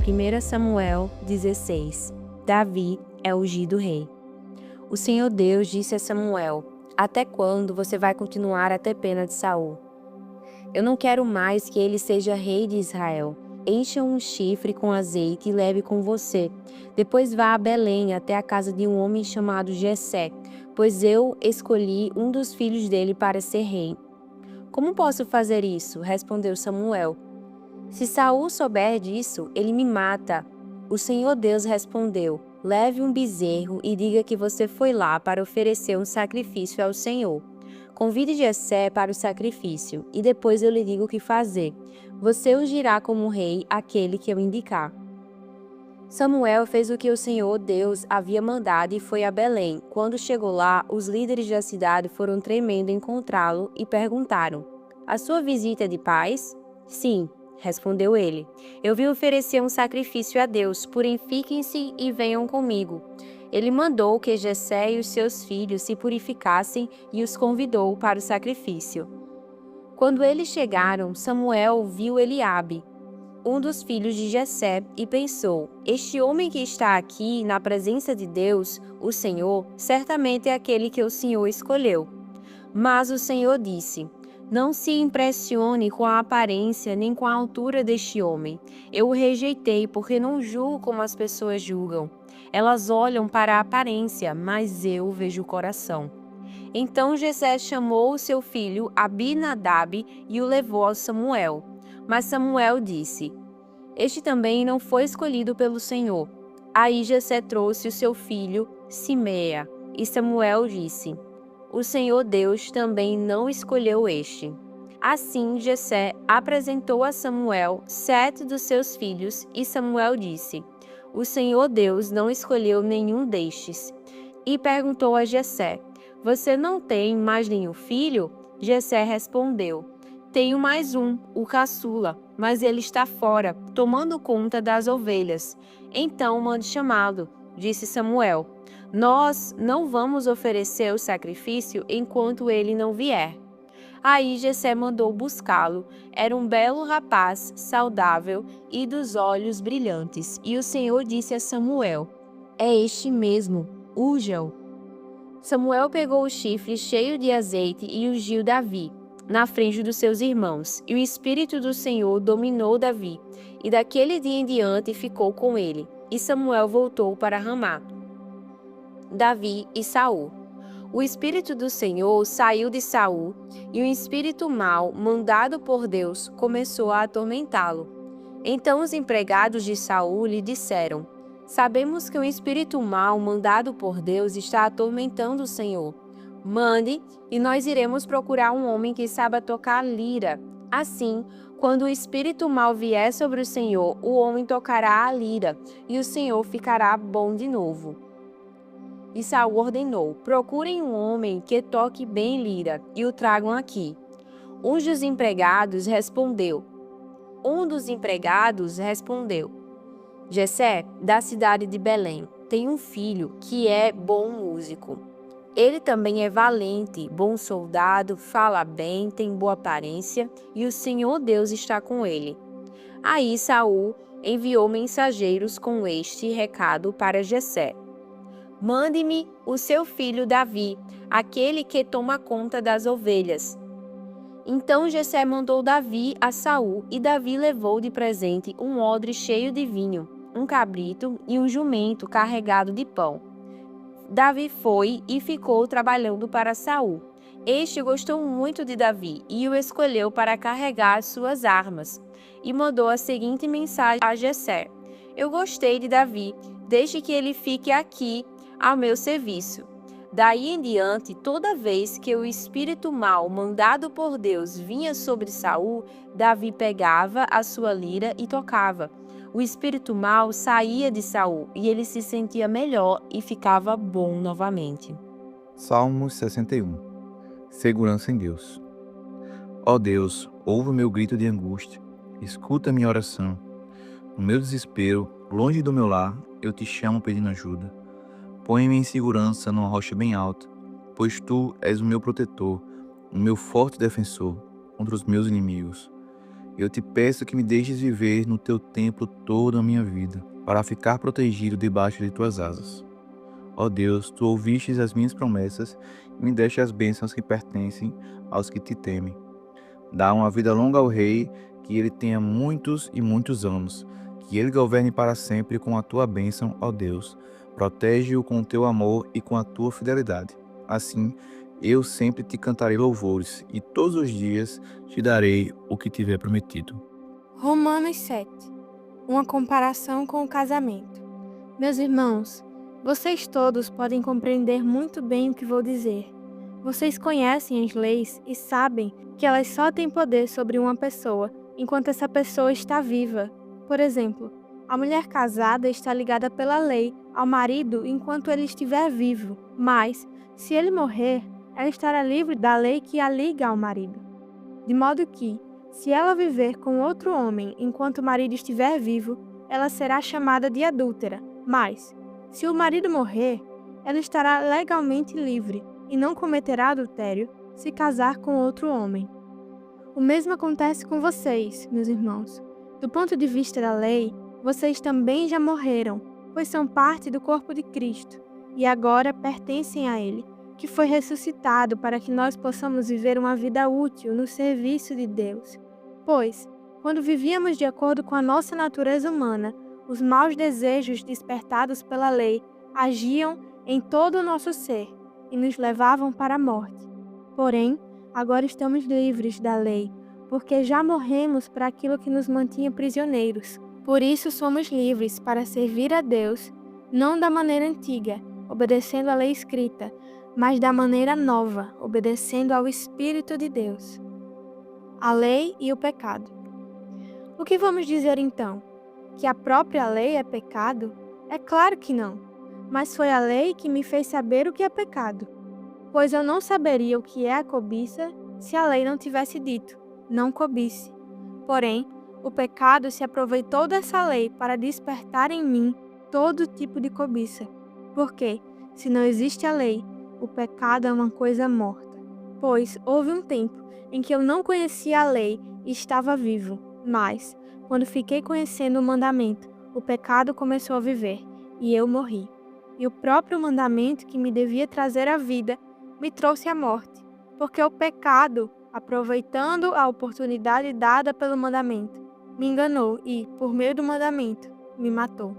1 Samuel 16. Davi é ungido rei. O Senhor Deus disse a Samuel: Até quando você vai continuar a ter pena de Saul? Eu não quero mais que ele seja rei de Israel. Encha um chifre com azeite e leve com você. Depois vá a Belém até a casa de um homem chamado Jessé, pois eu escolhi um dos filhos dele para ser rei. Como posso fazer isso? Respondeu Samuel. Se Saul souber disso, ele me mata. O Senhor Deus respondeu: Leve um bezerro e diga que você foi lá para oferecer um sacrifício ao Senhor. Convide Jessé para o sacrifício, e depois eu lhe digo o que fazer. Você ungirá como rei aquele que eu indicar. Samuel fez o que o Senhor Deus havia mandado e foi a Belém. Quando chegou lá, os líderes da cidade foram tremendo encontrá-lo e perguntaram: A sua visita é de paz? Sim, respondeu ele. Eu vim oferecer um sacrifício a Deus, porém fiquem-se e venham comigo. Ele mandou que Jessé e os seus filhos se purificassem e os convidou para o sacrifício. Quando eles chegaram, Samuel viu Eliabe, um dos filhos de Jessé, e pensou: Este homem que está aqui na presença de Deus, o Senhor, certamente é aquele que o Senhor escolheu. Mas o Senhor disse: Não se impressione com a aparência nem com a altura deste homem. Eu o rejeitei porque não julgo como as pessoas julgam. Elas olham para a aparência, mas eu vejo o coração. Então Jessé chamou o seu filho Abinadab e o levou a Samuel. Mas Samuel disse: Este também não foi escolhido pelo Senhor. Aí Jessé trouxe o seu filho Simeia, e Samuel disse: O Senhor Deus também não escolheu este. Assim Jessé apresentou a Samuel 7 dos seus filhos, e Samuel disse: O Senhor Deus não escolheu nenhum destes. E perguntou a Jessé: Você não tem mais nenhum filho? Jessé respondeu: Tenho mais um, o caçula, mas ele está fora, tomando conta das ovelhas. Então mande chamá-lo, disse Samuel. Nós não vamos oferecer o sacrifício enquanto ele não vier. Aí Jessé mandou buscá-lo. Era um belo rapaz, saudável e dos olhos brilhantes. E o Senhor disse a Samuel: É este mesmo, unja-o. Samuel pegou o chifre cheio de azeite e ungiu Davi na frente dos seus irmãos. E o Espírito do Senhor dominou Davi, e daquele dia em diante ficou com ele. E Samuel voltou para Ramá. Davi e Saul. O Espírito do Senhor saiu de Saul, e um espírito mau, mandado por Deus, começou a atormentá-lo. Então os empregados de Saul lhe disseram: Sabemos que um espírito mau, mandado por Deus, está atormentando o Senhor. Mande, e nós iremos procurar um homem que saiba tocar lira. Assim, quando o espírito mau vier sobre o Senhor, o homem tocará a lira, e o Senhor ficará bom de novo. E Saul ordenou: Procurem um homem que toque bem lira, e o tragam aqui. Um dos empregados respondeu: Jessé, da cidade de Belém, tem um filho que é bom músico. Ele também é valente, bom soldado, fala bem, tem boa aparência, e o Senhor Deus está com ele. Aí Saul enviou mensageiros com este recado para Jessé: Mande-me o seu filho Davi, aquele que toma conta das ovelhas. Então Jessé mandou Davi a Saul, e Davi levou de presente um odre cheio de vinho, um cabrito e um jumento carregado de pão. Davi foi e ficou trabalhando para Saul. Este gostou muito de Davi e o escolheu para carregar suas armas. E mandou a seguinte mensagem a Jessé: Eu gostei de Davi, deixe que ele fique aqui ao meu serviço. Daí em diante, toda vez que o espírito mau mandado por Deus vinha sobre Saul, Davi pegava a sua lira e tocava. O espírito mau saía de Saul e ele se sentia melhor e ficava bom novamente. Salmos 61. Segurança em Deus. Ó Deus, ouve o meu grito de angústia, escuta minha oração. No meu desespero, longe do meu lar, eu te chamo pedindo ajuda. Põe-me em segurança numa rocha bem alta, pois tu és o meu protetor, o meu forte defensor contra os meus inimigos. Eu te peço que me deixes viver no teu templo toda a minha vida, para ficar protegido debaixo de tuas asas. Ó Deus, tu ouvistes as minhas promessas e me deste as bênçãos que pertencem aos que te temem. Dá uma vida longa ao rei, que ele tenha muitos e muitos anos, que ele governe para sempre com a tua bênção, ó Deus. Protege-o com o teu amor e com a tua fidelidade. Assim, eu sempre te cantarei louvores e todos os dias te darei o que tiver prometido. Romanos 7. Uma comparação com o casamento. Meus irmãos, vocês todos podem compreender muito bem o que vou dizer. Vocês conhecem as leis e sabem que elas só têm poder sobre uma pessoa enquanto essa pessoa está viva. Por exemplo, a mulher casada está ligada pela lei ao marido enquanto ele estiver vivo, mas, se ele morrer, ela estará livre da lei que a liga ao marido. De modo que, se ela viver com outro homem enquanto o marido estiver vivo, ela será chamada de adúltera. Mas, se o marido morrer, ela estará legalmente livre e não cometerá adultério se casar com outro homem. O mesmo acontece com vocês, meus irmãos. Do ponto de vista da lei, vocês também já morreram, pois são parte do corpo de Cristo, e agora pertencem a Ele, que foi ressuscitado para que nós possamos viver uma vida útil no serviço de Deus. Pois, quando vivíamos de acordo com a nossa natureza humana, os maus desejos despertados pela lei agiam em todo o nosso ser e nos levavam para a morte. Porém, agora estamos livres da lei, porque já morremos para aquilo que nos mantinha prisioneiros. Por isso somos livres para servir a Deus, não da maneira antiga, obedecendo à lei escrita, mas da maneira nova, obedecendo ao Espírito de Deus. A lei e o pecado. O que vamos dizer então? Que a própria lei é pecado? É claro que não, mas foi a lei que me fez saber o que é pecado. Pois eu não saberia o que é a cobiça se a lei não tivesse dito, não cobice. Porém, o pecado se aproveitou dessa lei para despertar em mim todo tipo de cobiça. Porque, se não existe a lei, o pecado é uma coisa morta. Pois houve um tempo em que eu não conhecia a lei e estava vivo, mas, quando fiquei conhecendo o mandamento, o pecado começou a viver, e eu morri. E o próprio mandamento que me devia trazer a vida, me trouxe a morte, porque o pecado, aproveitando a oportunidade dada pelo mandamento, me enganou e, por meio do mandamento, me matou.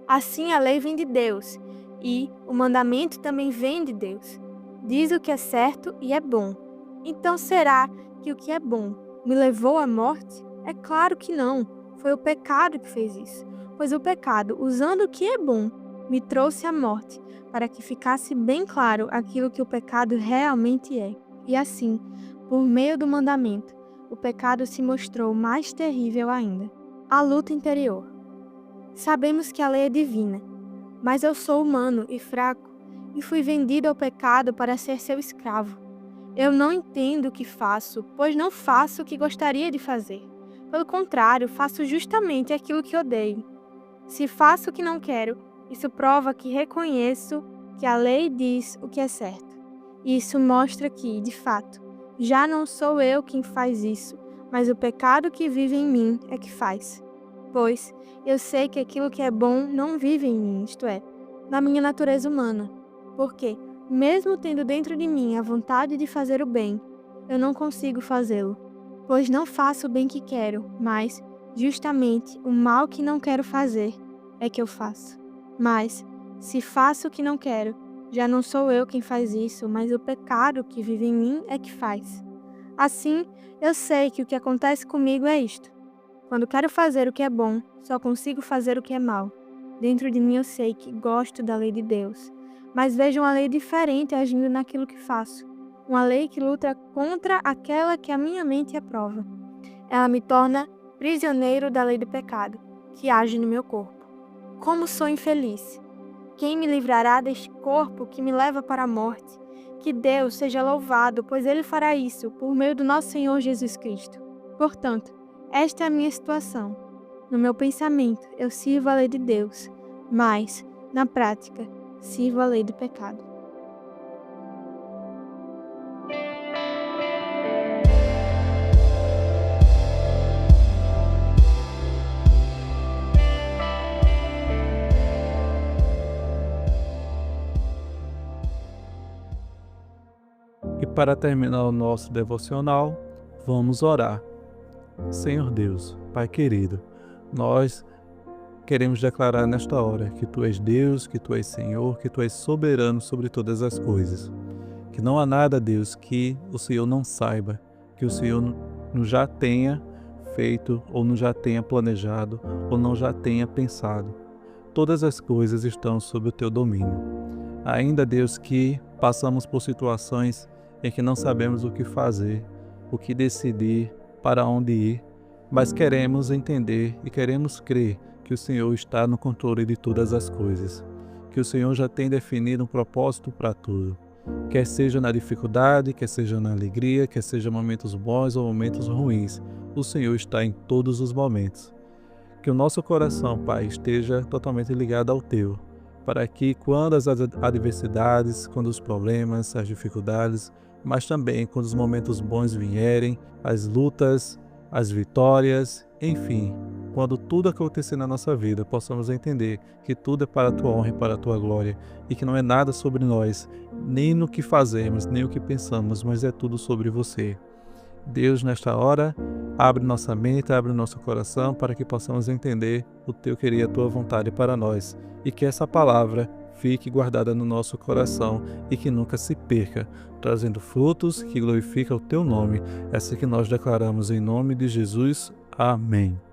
Assim a lei vem de Deus, e o mandamento também vem de Deus. Diz o que é certo e é bom. Então será que o que é bom me levou à morte? É claro que não, foi o pecado que fez isso, pois o pecado, usando o que é bom, me trouxe à morte, para que ficasse bem claro aquilo que o pecado realmente é. E assim, por meio do mandamento, o pecado se mostrou mais terrível ainda. A luta interior. Sabemos que a lei é divina, mas eu sou humano e fraco, e fui vendido ao pecado para ser seu escravo. Eu não entendo o que faço, pois não faço o que gostaria de fazer. Pelo contrário, faço justamente aquilo que odeio. Se faço o que não quero, isso prova que reconheço que a lei diz o que é certo. E isso mostra que, de fato, já não sou eu quem faz isso, mas o pecado que vive em mim é que faz. Pois eu sei que aquilo que é bom não vive em mim, isto é, na minha natureza humana. Porque, mesmo tendo dentro de mim a vontade de fazer o bem, eu não consigo fazê-lo. Pois não faço o bem que quero, mas, justamente, o mal que não quero fazer é que eu faço. Mas, se faço o que não quero, já não sou eu quem faz isso, mas o pecado que vive em mim é que faz. Assim, eu sei que o que acontece comigo é isto. Quando quero fazer o que é bom, só consigo fazer o que é mal. Dentro de mim eu sei que gosto da lei de Deus, mas vejo uma lei diferente agindo naquilo que faço. Uma lei que luta contra aquela que a minha mente aprova. Ela me torna prisioneiro da lei do pecado, que age no meu corpo. Como sou infeliz! Quem me livrará deste corpo que me leva para a morte? Que Deus seja louvado, pois Ele fará isso por meio do nosso Senhor Jesus Cristo. Portanto, esta é a minha situação. No meu pensamento, eu sirvo a lei de Deus, mas, na prática, sirvo a lei do pecado. para terminar o nosso devocional, vamos orar. Senhor Deus, Pai querido, nós queremos declarar nesta hora que Tu és Deus, que Tu és Senhor, que Tu és soberano sobre todas as coisas. Que não há nada, Deus, que o Senhor não saiba, que o Senhor não já tenha feito, ou não já tenha planejado, ou não já tenha pensado. Todas as coisas estão sob o Teu domínio. Ainda, Deus, que passamos por situações em que não sabemos o que fazer, o que decidir, para onde ir, mas queremos entender e queremos crer que o Senhor está no controle de todas as coisas, que o Senhor já tem definido um propósito para tudo, quer seja na dificuldade, quer seja na alegria, quer seja momentos bons ou momentos ruins, o Senhor está em todos os momentos. Que o nosso coração, Pai, esteja totalmente ligado ao Teu, para que quando as adversidades, quando os problemas, as dificuldades, mas também quando os momentos bons vierem, as lutas, as vitórias, enfim, quando tudo acontecer na nossa vida, possamos entender que tudo é para a Tua honra e para a Tua glória, e que não é nada sobre nós, nem no que fazemos, nem o que pensamos, mas é tudo sobre Você. Deus, nesta hora, abre nossa mente, abre nosso coração para que possamos entender o Teu querer e a Tua vontade para nós, e que essa palavra fique guardada no nosso coração e que nunca se perca, trazendo frutos que glorificam o Teu nome. Essa que nós declaramos em nome de Jesus. Amém.